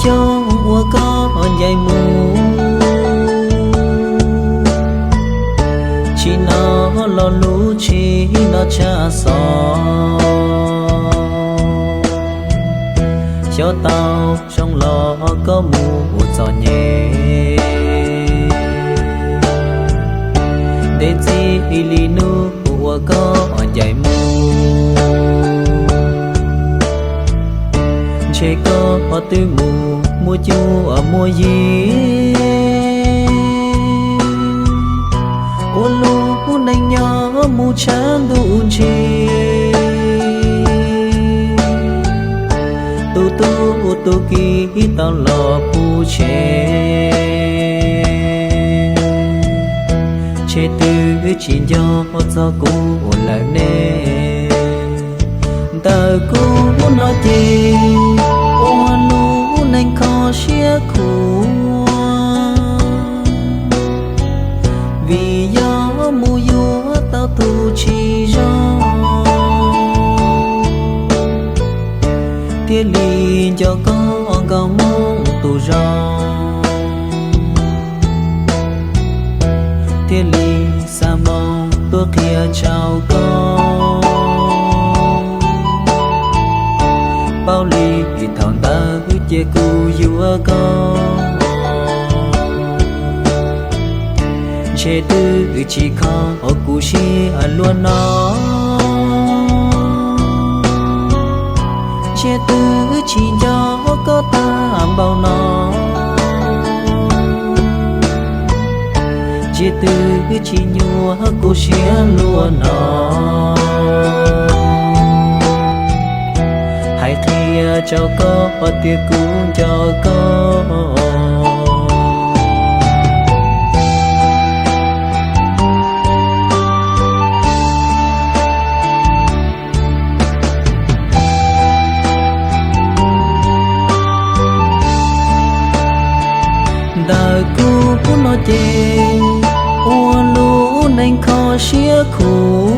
cho con dạy mù chỉ nó lo lú chỉ nó cha sò cho tao trong lò có mù gió nhẹ để gì lì nu có dạy mù chế có tư mù mua chu ở mua gì ô lú này nhỏ mù chán đủ chi tu kỳ tao lò pu chế chế tư chỉ cho cô là nè ta cô nói gì ô lú nên khó chia khổ vì gió mù gió tao tu chỉ do thiên lý cho con cầu mong tu do thiên lý sa mong tôi kia chào con bao ly thằng ta chia cu vua con chế tư chỉ khó ở cụ chi luôn nó chế tư chỉ cho có ta bao nó chế tư chỉ nhua cụ chi luôn nó hãy thi cho có tiếc cũng cho có đời cũ nói chê ô lú nên khó chia khổ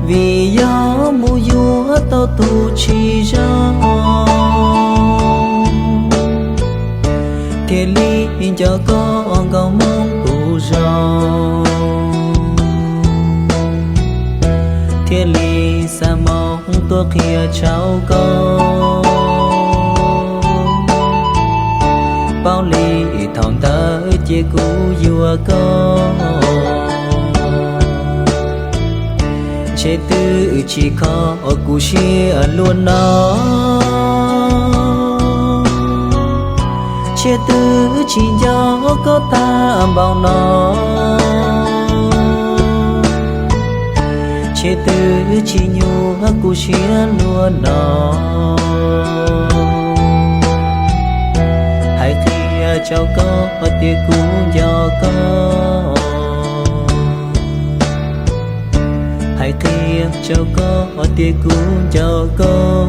vì gió mù gió tao tu chỉ cho thiên lý cho con cầu mong tu do thiên lý sa mong tôi kia cháu con bao ly thằng ta chia cũ vua con chế tư chỉ khó ở cụ chia luôn nó chế tư chỉ do có ta bao nó chế tư chỉ nhu cụ chia luôn nó hãy thi cho có tiếc cũng cho có hãy thi cho có tiếc cũng cho có